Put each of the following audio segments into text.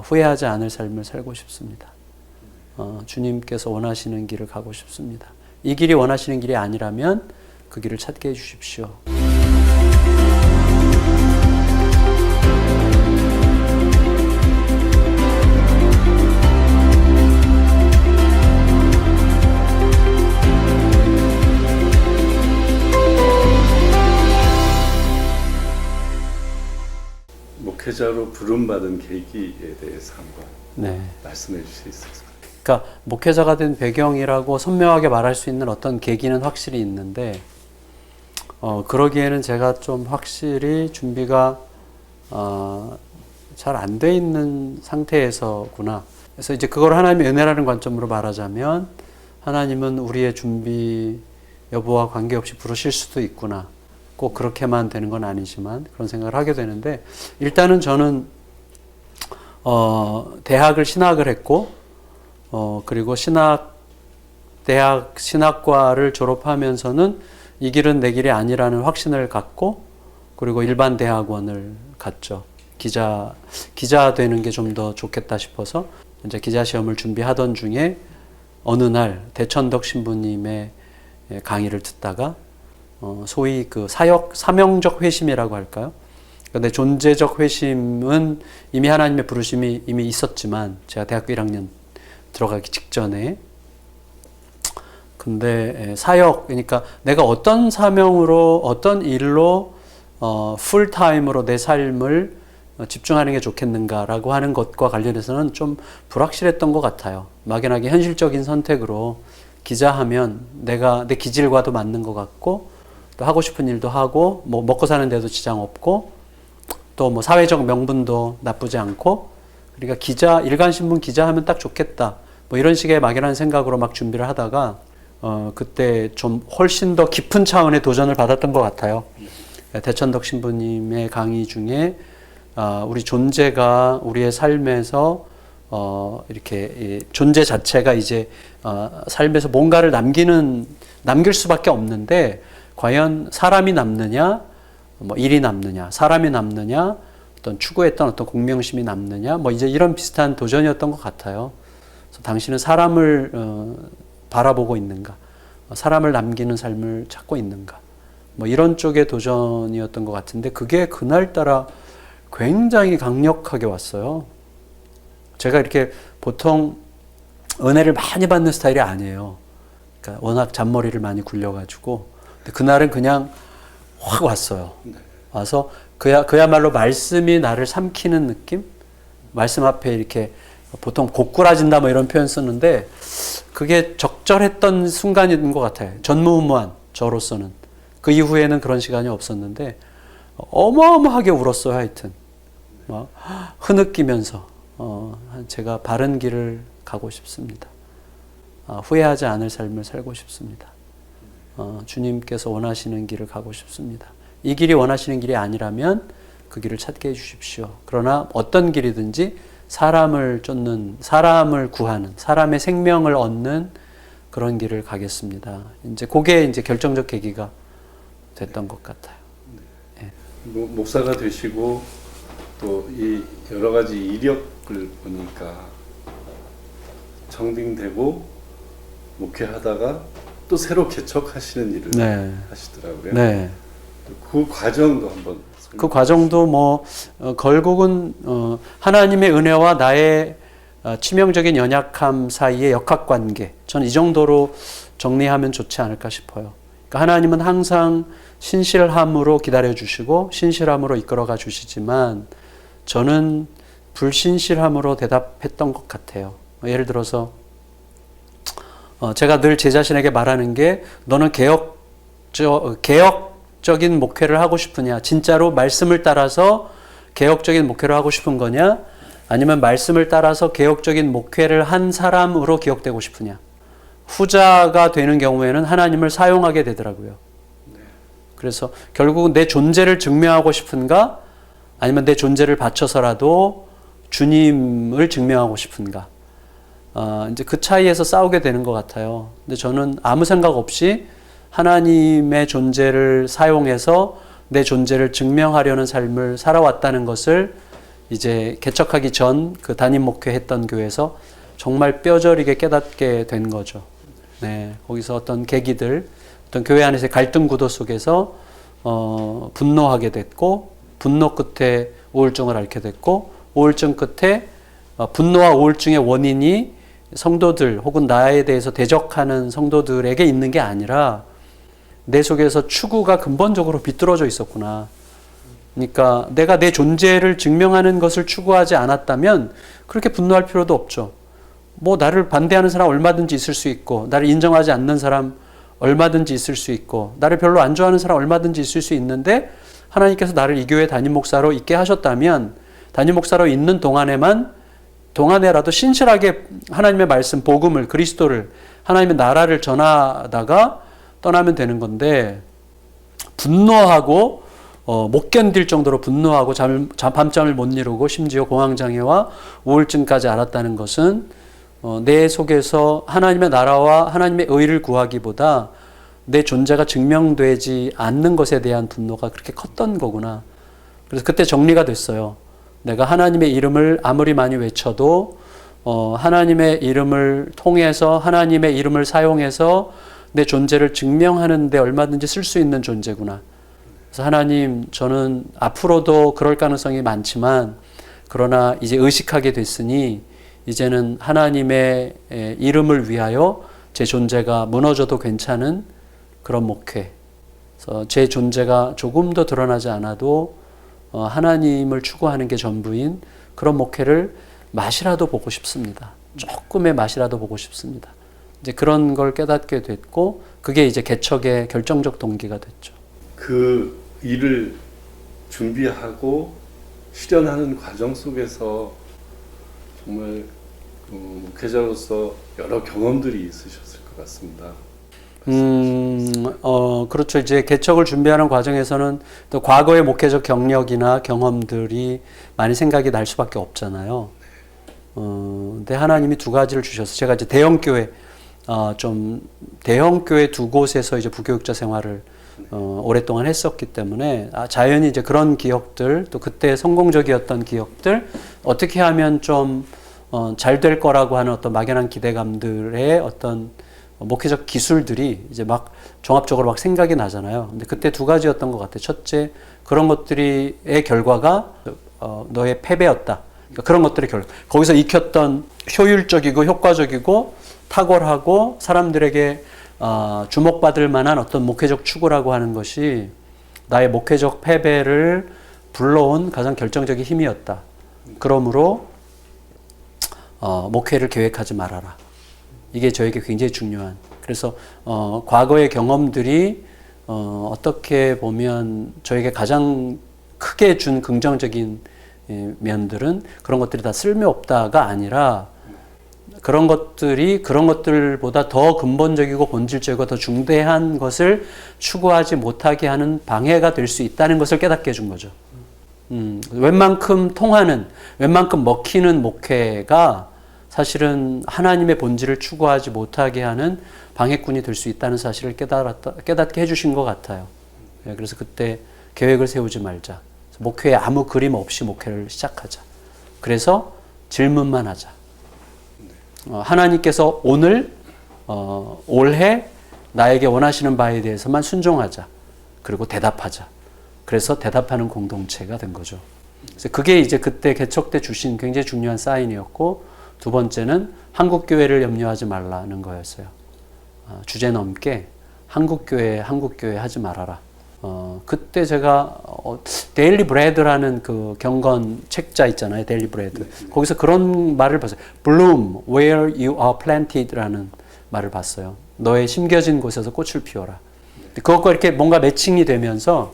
후회하지 않을 삶을 살고 싶습니다. 주님께서 원하시는 길을 가고 싶습니다. 이 길이 원하시는 길이 아니라면 그 길을 찾게 해주십시오. 목회자로 부름받은 계기에 대해서 한번 말씀해 주실 수 있을까요? 그러니까 목회자가 된 배경이라고 선명하게 말할 수 있는 어떤 계기는 확실히 있는데 그러기에는 제가 좀 확실히 준비가 잘 안 돼 있는 상태에서구나. 그래서 이제 그걸 하나님의 은혜라는 관점으로 말하자면 하나님은 우리의 준비 여부와 관계없이 부르실 수도 있구나. 꼭 그렇게만 되는 건 아니지만 그런 생각을 하게 되는데, 일단은 저는 대학을 신학을 했고 그리고 대학 신학과를 졸업하면서는 이 길은 내 길이 아니라는 확신을 갖고 그리고 일반 대학원을 갔죠. 기자 되는 게 좀 더 좋겠다 싶어서 이제 기자 시험을 준비하던 중에 어느 날 대천덕 신부님의 강의를 듣다가 소위 그 사명적 회심이라고 할까요? 근데 존재적 회심은 이미 하나님의 부르심이 이미 있었지만 제가 대학교 1학년 들어가기 직전에, 근데 사역, 그러니까 내가 어떤 사명으로 어떤 일로 풀타임으로 내 삶을 집중하는 게 좋겠는가라고 하는 것과 관련해서는 좀 불확실했던 것 같아요. 막연하게 현실적인 선택으로 기자하면 내가 내 기질과도 맞는 것 같고 또 하고 싶은 일도 하고 뭐 먹고 사는 데도 지장 없고 또 뭐 사회적 명분도 나쁘지 않고, 그러니까 일간신문 기자하면 딱 좋겠다 뭐 이런 식의 막연한 생각으로 막 준비를 하다가 그때 좀 훨씬 더 깊은 차원의 도전을 받았던 것 같아요. 대천덕 신부님의 강의 중에 우리 존재가 우리의 삶에서 이렇게 존재 자체가 이제 삶에서 뭔가를 남길 수밖에 없는데 과연 사람이 남느냐, 뭐 일이 남느냐, 사람이 남느냐, 어떤 추구했던 어떤 공명심이 남느냐, 뭐 이제 이런 비슷한 도전이었던 것 같아요. 그래서 당신은 사람을 바라보고 있는가, 사람을 남기는 삶을 찾고 있는가, 뭐 이런 쪽의 도전이었던 것 같은데 그게 그날따라 굉장히 강력하게 왔어요. 제가 이렇게 보통 은혜를 많이 받는 스타일이 아니에요. 그러니까 워낙 잔머리를 많이 굴려가지고. 근데 그날은 그냥 확 왔어요. 와서 그야말로 말씀이 나를 삼키는 느낌? 말씀 앞에 이렇게 보통 고꾸라진다 뭐 이런 표현 쓰는데 그게 적절했던 순간인 것 같아요. 전무후무한 저로서는. 그 이후에는 그런 시간이 없었는데 어마어마하게 울었어요. 하여튼 막 흐느끼면서 제가 바른 길을 가고 싶습니다. 후회하지 않을 삶을 살고 싶습니다. 주님께서 원하시는 길을 가고 싶습니다. 이 길이 원하시는 길이 아니라면 그 길을 찾게 해주십시오. 그러나 어떤 길이든지 사람을 쫓는, 사람을 구하는, 사람의 생명을 얻는 그런 길을 가겠습니다. 이제 그게 이제 결정적 계기가 됐던 것 같아요. 네. 목사가 되시고 또 이 여러 가지 이력을 보니까 청빙되고 목회하다가 또 새로 개척하시는 일을 하시더라고요. 네. 그 과정도 한번. 그 과정도 뭐 결국은 하나님의 은혜와 나의 치명적인 연약함 사이의 역학관계. 저는 이 정도로 정리하면 좋지 않을까 싶어요. 그러니까 하나님은 항상 신실함으로 기다려주시고 신실함으로 이끌어가 주시지만 저는 불신실함으로 대답했던 것 같아요. 예를 들어서 제가 늘 제 자신에게 말하는 게 너는 개혁적인 목회를 하고 싶으냐, 진짜로 말씀을 따라서 개혁적인 목회를 하고 싶은 거냐, 아니면 말씀을 따라서 개혁적인 목회를 한 사람으로 기억되고 싶으냐. 후자가 되는 경우에는 하나님을 사용하게 되더라고요. 그래서 결국은 내 존재를 증명하고 싶은가, 아니면 내 존재를 바쳐서라도 주님을 증명하고 싶은가. 이제 그 차이에서 싸우게 되는 것 같아요. 근데 저는 아무 생각 없이 하나님의 존재를 사용해서 내 존재를 증명하려는 삶을 살아왔다는 것을 이제 개척하기 전 그 담임 목회했던 교회에서 정말 뼈저리게 깨닫게 된 거죠. 네, 거기서 어떤 계기들, 어떤 교회 안에서의 갈등 구도 속에서 분노하게 됐고, 분노 끝에 우울증을 앓게 됐고, 우울증 끝에 분노와 우울증의 원인이 성도들 혹은 나에 대해서 대적하는 성도들에게 있는 게 아니라 내 속에서 추구가 근본적으로 비뚤어져 있었구나. 그러니까 내가 내 존재를 증명하는 것을 추구하지 않았다면 그렇게 분노할 필요도 없죠. 뭐 나를 반대하는 사람 얼마든지 있을 수 있고, 나를 인정하지 않는 사람 얼마든지 있을 수 있고, 나를 별로 안 좋아하는 사람 얼마든지 있을 수 있는데, 하나님께서 나를 이 교회 담임 목사로 있게 하셨다면 담임 목사로 있는 동안에라도 신실하게 하나님의 말씀, 복음을, 그리스도를, 하나님의 나라를 전하다가 떠나면 되는 건데, 분노하고 못 견딜 정도로 분노하고 밤잠을 못 이루고 심지어 공황장애와 우울증까지 앓았다는 것은 내 속에서 하나님의 나라와 하나님의 의를 구하기보다 내 존재가 증명되지 않는 것에 대한 분노가 그렇게 컸던 거구나. 그래서 그때 정리가 됐어요. 내가 하나님의 이름을 아무리 많이 외쳐도 하나님의 이름을 통해서, 하나님의 이름을 사용해서 내 존재를 증명하는 데 얼마든지 쓸 수 있는 존재구나. 그래서 하나님, 저는 앞으로도 그럴 가능성이 많지만, 그러나 이제 의식하게 됐으니 이제는 하나님의 이름을 위하여 제 존재가 무너져도 괜찮은 그런 목회, 그래서 제 존재가 조금 더 드러나지 않아도 하나님을 추구하는 게 전부인 그런 목회를 맛이라도 보고 싶습니다. 조금의 맛이라도 보고 싶습니다. 이제 그런 걸 깨닫게 됐고, 그게 이제 개척의 결정적 동기가 됐죠. 그 일을 준비하고 실현하는 과정 속에서 정말 목회자로서 여러 경험들이 있으셨을 것 같습니다. 그렇죠. 이제 개척을 준비하는 과정에서는 또 과거의 목회적 경력이나 경험들이 많이 생각이 날 수밖에 없잖아요. 근데 하나님이 두 가지를 주셔서, 제가 이제 대형교회 두 곳에서 이제 부교육자 생활을 오랫동안 했었기 때문에 자연히 이제 그런 기억들, 또 그때 성공적이었던 기억들, 어떻게 하면 좀 잘 될 거라고 하는 어떤 막연한 기대감들의 어떤 목회적 기술들이 이제 막 종합적으로 막 생각이 나잖아요. 근데 그때 두 가지였던 것 같아요. 첫째, 그런 것들의 결과가 너의 패배였다. 그러니까 그런 것들의 결과. 거기서 익혔던 효율적이고 효과적이고 탁월하고 사람들에게 주목받을 만한 어떤 목회적 추구라고 하는 것이 나의 목회적 패배를 불러온 가장 결정적인 힘이었다. 그러므로 목회를 계획하지 말아라. 이게 저에게 굉장히 중요한. 그래서 과거의 경험들이 어떻게 보면 저에게 가장 크게 준 긍정적인 면들은 그런 것들이 다 쓸모없다가 아니라, 그런 것들보다 더 근본적이고 본질적이고 더 중대한 것을 추구하지 못하게 하는 방해가 될 수 있다는 것을 깨닫게 해준 거죠. 웬만큼 통하는, 웬만큼 먹히는 목회가 사실은 하나님의 본질을 추구하지 못하게 하는 방해꾼이 될 수 있다는 사실을 깨닫게 해주신 것 같아요. 그래서 그때 계획을 세우지 말자. 목회에 아무 그림 없이 목회를 시작하자. 그래서 질문만 하자. 하나님께서 오늘, 올해 나에게 원하시는 바에 대해서만 순종하자. 그리고 대답하자. 그래서 대답하는 공동체가 된 거죠. 그래서 그게 이제 그때 개척 때 주신 굉장히 중요한 사인이었고, 두 번째는 한국교회를 염려하지 말라는 거였어요. 주제 넘게 한국교회 하지 말아라. 그때 제가 데일리 브레드라는 그 경건 책자 있잖아요. 데일리 브레드. 거기서 그런 말을 봤어요. Bloom where you are planted라는 말을 봤어요. 너의 심겨진 곳에서 꽃을 피워라. 그것과 이렇게 뭔가 매칭이 되면서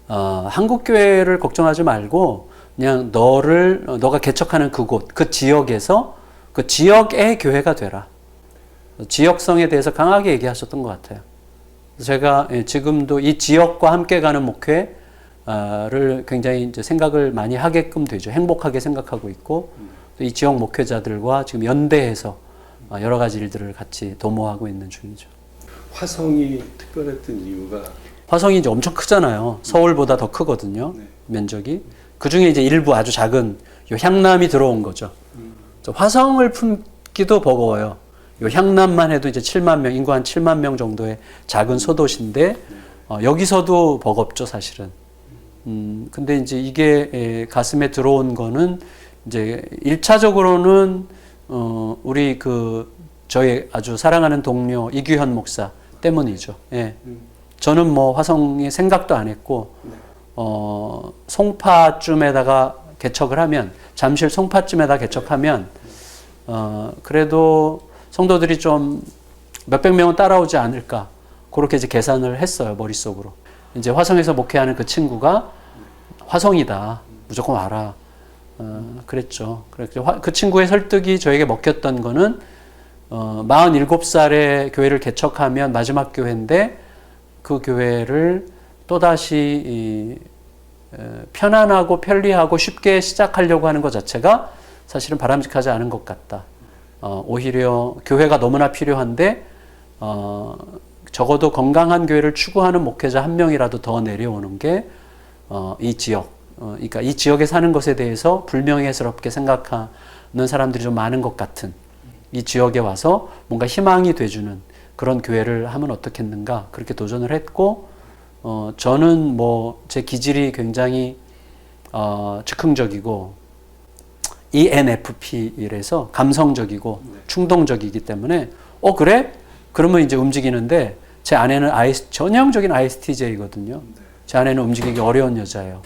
한국교회를 걱정하지 말고 그냥 너가 개척하는 그곳, 그 지역에서 그 지역의 교회가 되라. 지역성에 대해서 강하게 얘기하셨던 것 같아요. 제가 지금도 이 지역과 함께 가는 목회를 굉장히 이제 생각을 많이 하게끔 되죠. 행복하게 생각하고 있고, 또 이 지역 목회자들과 지금 연대해서 여러 가지 일들을 같이 도모하고 있는 중이죠. 화성이 특별했던 이유가? 화성이 이제 엄청 크잖아요. 서울보다 더 크거든요. 네. 면적이. 그 중에 이제 일부 아주 작은 요 향남이 들어온 거죠. 화성을 품기도 버거워요. 요 향남만 해도 이제 7만 명, 인구 한 7만 명 정도의 작은 소도시인데, 여기서도 버겁죠, 사실은. 근데 이제 이게 가슴에 들어온 거는 이제 1차적으로는, 우리 저희 아주 사랑하는 동료 이규현 목사 때문이죠. 예. 저는 뭐 화성에 생각도 안 했고, 송파쯤에다가 개척을 하면, 잠실 송파쯤에다 개척하면, 그래도 성도들이 좀 몇백 명은 따라오지 않을까. 그렇게 이제 계산을 했어요, 머릿속으로. 이제 화성에서 목회하는 그 친구가 화성이다. 무조건 와라. 그랬죠. 그 친구의 설득이 저에게 먹혔던 거는, 47살에 교회를 개척하면 마지막 교회인데, 그 교회를 또다시 편안하고 편리하고 쉽게 시작하려고 하는 것 자체가 사실은 바람직하지 않은 것 같다. 오히려 교회가 너무나 필요한데, 적어도 건강한 교회를 추구하는 목회자 한 명이라도 더 내려오는 게, 이 지역, 그러니까 이 지역에 사는 것에 대해서 불명예스럽게 생각하는 사람들이 좀 많은 것 같은 이 지역에 와서 뭔가 희망이 돼주는 그런 교회를 하면 어떻겠는가, 그렇게 도전을 했고, 저는 뭐 제 기질이 굉장히 즉흥적이고 ENFP이라서 감성적이고 충동적이기 때문에 그래? 그러면 이제 움직이는데, 제 아내는 전형적인 ISTJ거든요. 제 아내는 움직이기 어려운 여자예요.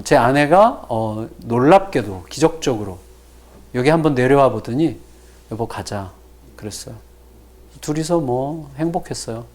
제 아내가 놀랍게도 기적적으로 여기 한번 내려와 보더니 여보 가자 그랬어요. 둘이서 뭐 행복했어요.